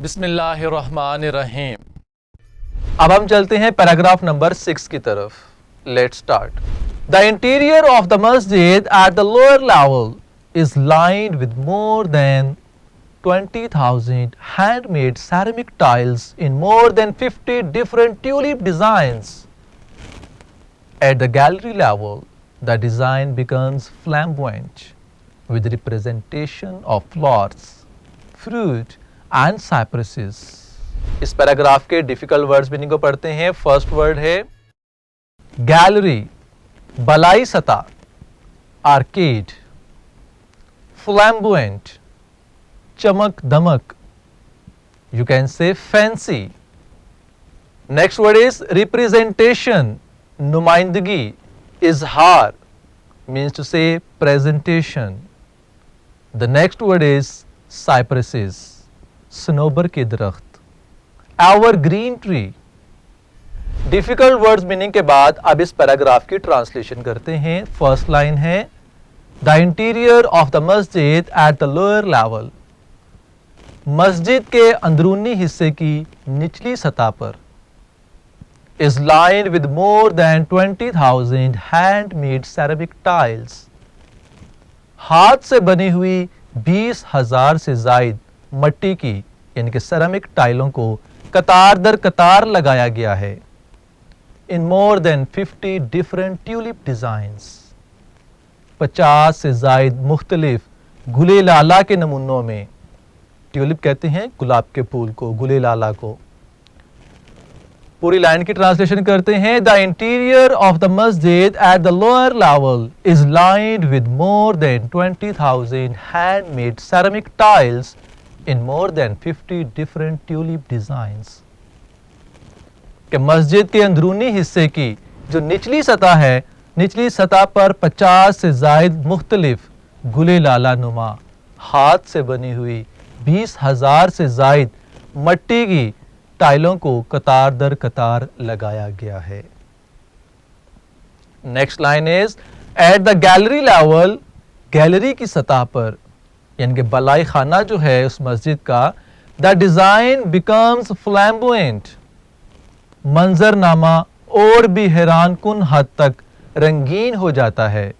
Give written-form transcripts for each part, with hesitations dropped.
बिस्मिल्लाहिर्रहमानिर्रहीम। अब हम चलते हैं पैराग्राफ नंबर 6 की तरफ। Let's start. The interior of the masjid at the lower level is lined with more than 20,000 handmade ceramic tiles in more than 50 different tulip designs. At the gallery level, the design becomes flamboyant with representation of flowers, fruit and cypresses. इस paragraph के difficult words meaning को पढ़ते हैं। First word है gallery, बलाई सतह, arcade, flamboyant, चमक दमक, you can say fancy. Next word is representation, नुमाइंदगी, इजहार means to say presentation. The next word is cypresses, सनोबर के दरख्त, ever green tree. Difficult words meaning के बाद अब इस पैराग्राफ की ट्रांसलेशन करते हैं। फर्स्ट लाइन है the interior of the masjid at the lower level. मस्जिद के अंदरूनी हिस्से की निचली सतह पर is lined with more than 20,000 handmade ceramic tiles. हाथ से बनी हुई 20,000 से जायद मट्टी की यानी कि सेरेमिक टाइलों को कतार दर कतार लगाया गया है। In more than 50 different tulip designs. 50 से जायद मुख्तलिफ गुले लाला के नमूनों में, ट्यूलिप कहते हैं गुलाब के फूल को, गुले लाला को। पूरी लाइन की ट्रांसलेशन करते हैं। The interior of the masjid at the lower level is lined with more than 20,000 handmade ceramic tiles in more than 50 different tulip designs. कि मस्जिद के अंदरूनी हिस्से की जो निचली सतह है, निचली सतह पर 50 से जायद मुख्तलिफ गुले लाला नुमा हाथ से बनी हुई 20,000 से जायद मट्टी की टाइलों को कतार दर कतार लगाया गया है। Next line is eight the gallery level. Gallery की सतह पर यानी कि बलाई खाना जो है उस मस्जिद का, द डिजाइन बिकम्स फ्लैम्बुएंट। मंजरनामा और भी हैरान कुन हद तक रंगीन हो जाता है,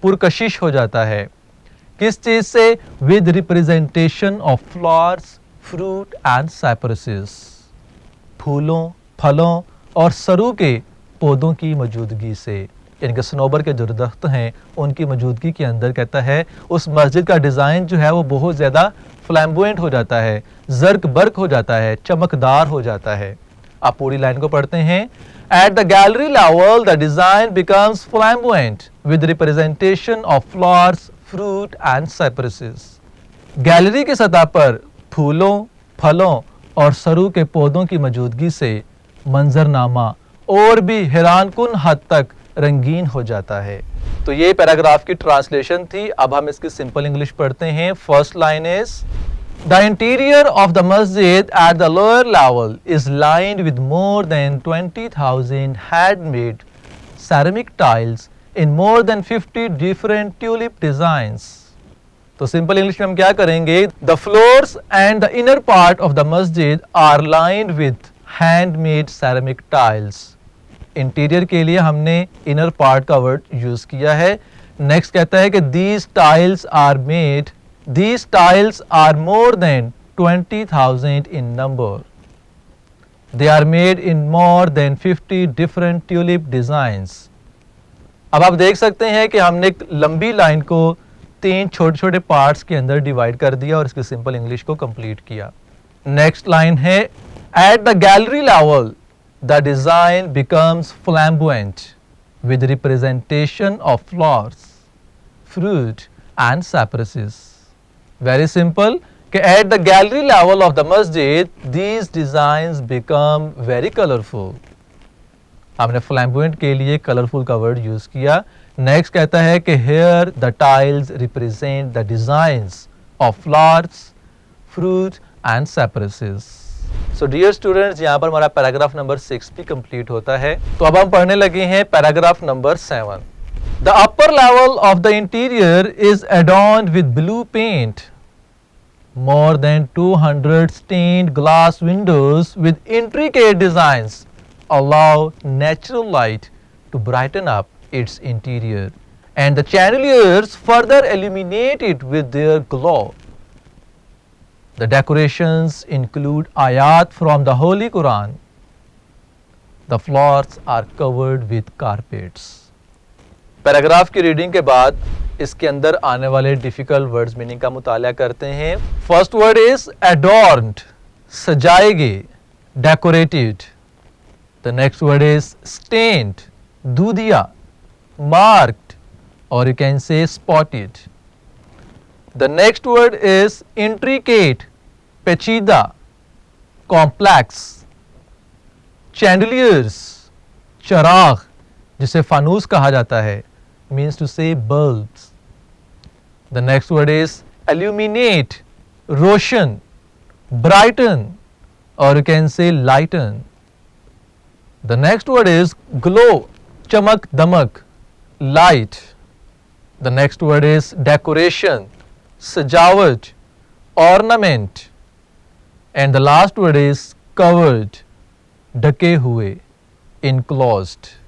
पुरकशिश हो जाता है। किस चीज से? With representation of flowers, fruit and cypresses. फूलों, फलों और सरू के पौधों की मौजूदगी से, यानी कि सनोबर के जो दरख्त हैं उनकी मौजूदगी के अंदर कहता है उस मस्जिद का डिज़ाइन जो है वो बहुत ज़्यादा फ्लैम्बुएंट हो जाता है, जर्क बर्क हो जाता है, चमकदार हो जाता है। आप पूरी लाइन को पढ़ते हैं। At the gallery level the design becomes flamboyant with representation of flowers, fruit and cypresses. Gallery की सतह पर फूलों, फलों और सरू के पौधों की मौजूदगी से मंजरनामा और भी हैरान कुन हद तक रंगीन हो जाता है। तो ये पैराग्राफ की ट्रांसलेशन थी। अब हम इसकी सिंपल इंग्लिश पढ़ते हैं। First line is the interior of the masjid at the lower level is lined with more than 20,000 handmade ceramic tiles in more than 50 different tulip designs. तो सिंपल इंग्लिश में हम क्या करेंगे? The floors and the inner part of the masjid are lined with handmade ceramic tiles. Interior के लिए हमने inner part का word use किया है। नेक्स्ट कहता है कि these tiles are more than 20,000 in number. They are made in more than 50 different tulip designs. अब आप देख सकते हैं कि हमने एक लंबी लाइन को 3 छोटे छोटे पार्ट्स के अंदर डिवाइड कर दिया और इसकी सिंपल इंग्लिश को कंप्लीट किया। नेक्स्ट लाइन है eight the gallery level the design becomes flamboyant with representation of flowers, fruit and cypresses. Very simple कि at the gallery level of the masjid these designs become very colorful. हमने flamboyant के लिए colorful का word use किया। Next कहता है कि here the tiles represent the designs of flowers, fruit and cypresses. So dear students, यहाँ पर हमारा पैराग्राफ नंबर 6 भी कंप्लीट होता है। तो अब हम पढ़ने लगे हैं पैराग्राफ नंबर 7। The upper level of the interior is adorned with blue paint. More than 200 stained glass windows with intricate designs allow natural light to brighten up its interior, and the chandeliers further illuminate it with their glow. The decorations include ayat from the Holy Quran. The floors are covered with carpets. Paragraph की reading के बाद इसके अंदर आने वाले difficult words meaning का मुताला करते हैं. फर्स्ट वर्ड इज एडॉर्न्ड, सजाए गए, decorated. The next word is stained, दूधिया, मार्क्ड, और you can say spotted. The next word is intricate, पेचीदा, कॉम्प्लेक्स. चैंडलियर्स, चराग जिसे फानूस कहा जाता है, means to say bulbs. The next word is illuminate, roshan, brighten, or you can say lighten. The next word is glow, chamak damak, light. The next word is decoration, sajawat, ornament. And the last word is covered, ढके हुए, enclosed.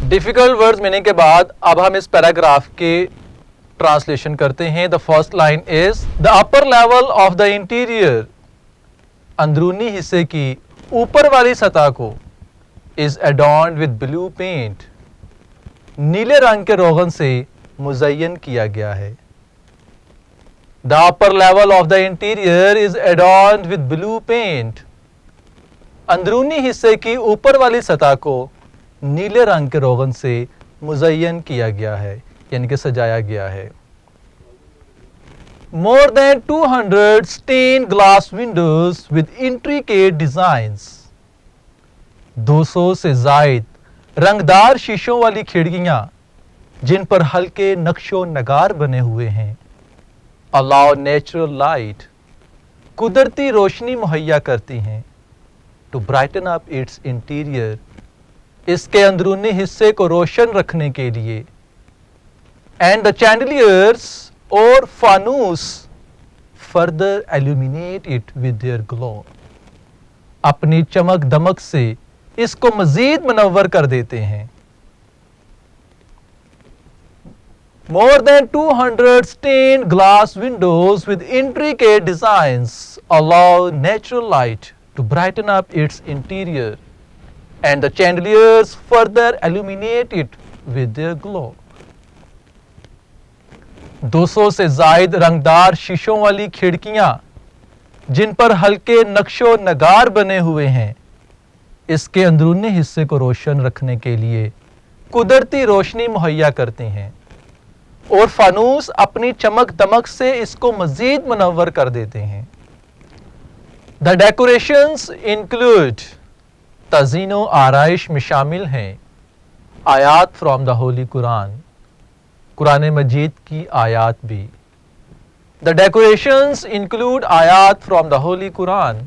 Difficult words meaning के बाद अब हम इस paragraph के translation करते हैं. The first line is the upper level of the interior, अंदरूनी हिस्से की ऊपर वाली सतह को, is adorned with blue paint, नीले रंग के रोगन से मुज़य्यन किया गया है. The upper level of the interior is adorned with blue paint, अंदरूनी हिस्से की ऊपर वाली सतह को नीले रंग के रोगन से मुज़य्यन किया गया है, यानी कि सजाया गया है. More than 200 stain glass windows with intricate designs, 200 से जायद रंगदार शीशों वाली खिड़कियां जिन पर हल्के नक्शो नगार बने हुए हैं, अलाउ नेचुरल लाइट, कुदरती रोशनी मुहैया करती हैं, to brighten up its interior, इसके अंदरूनी हिस्से को रोशन रखने के लिए. एंड द चैंडलियर्स और फानूस further illuminate it with their glow, अपनी चमक दमक से इसको मजीद मुनव्वर कर देते हैं. More than 200 stained glass windows with intricate designs allow natural light to brighten up its interior, and the chandeliers further illuminate it with their glow. 200 से जायद रंगदार शीशों वाली खिड़कियां जिन पर हल्के नक्शो नगार बने हुए हैं, इसके अंदरूनी हिस्से को रोशन रखने के लिए कुदरती रोशनी मुहैया करती हैं, और फानूस अपनी चमक दमक से इसको मजीद मुनव्वर कर देते हैं. द डेकोरेशंस इंक्लूड, तज़ीनो आराइश में शामिल हैं, आयात from the holy Quran, Quran मजीद की आयात भी. The decorations include ayat from the holy Quran,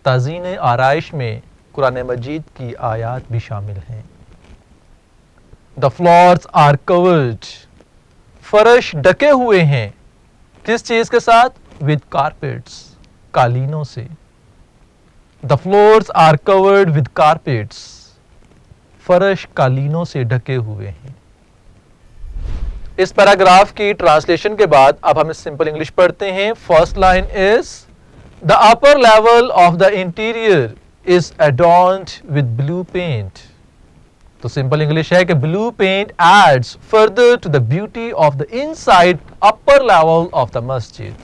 Tazeen आराइश में कुरान मजीद की आयात भी शामिल हैं. द फ्लोर्स आर कवर्ड, फर्श ढके हुए हैं, किस चीज के साथ? विद कारपेट्स, कालीनों से. The floors are covered with carpets, फर्श कालीनों से ढके हुए हैं. इस पैराग्राफ की ट्रांसलेशन के बाद अब हम सिंपल इंग्लिश पढ़ते हैं. First line is the upper level of the interior is adorned with blue paint. तो सिंपल इंग्लिश है कि blue paint adds further to the beauty of the inside upper level of the masjid.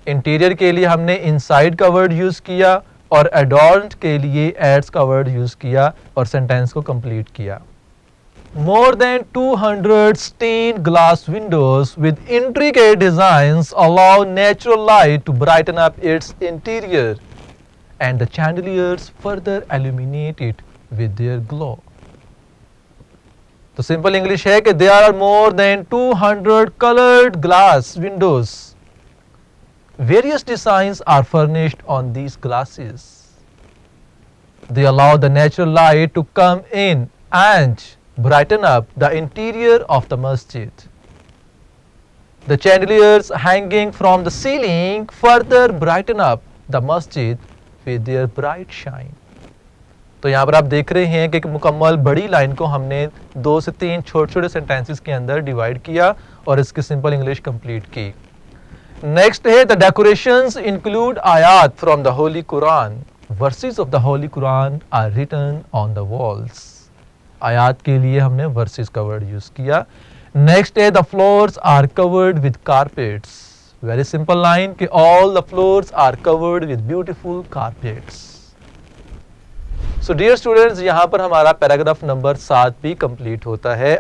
Interior के लिए हमने inside का word use किया और एडॉर्न्ड के लिए एड्स का वर्ड यूज किया और सेंटेंस को कंप्लीट किया. मोर than 200 stained glass windows with intricate designs allow natural light to brighten up its interior, and the chandeliers further illuminate it with their glow. तो सिंपल इंग्लिश है कि there are more than 200 colored glass windows. Various designs are furnished on these glasses. They allow the natural light to come in and brighten up the interior of the masjid. The chandeliers hanging from the ceiling further brighten up the masjid with their bright shine. तो यहाँ पर आप देख रहे हैं कि एक मुकम्मल बड़ी लाइन को हमने 2 से 3 छोटे छोटे सेंटेंसेस के अंदर डिवाइड किया और इसकी सिंपल इंग्लिश कंप्लीट की. नेक्स्ट है the decorations include ayat from the holy Quran. Verses of the holy Quran are written on the walls. आयात के लिए हमने वर्सेस का वर्ड यूज किया. नेक्स्ट है the floors are covered with carpets. Very simple line कि all the floors are covered with beautiful carpets. So dear students, यहाँ पर हमारा पैराग्राफ नंबर 7 भी कंप्लीट होता है.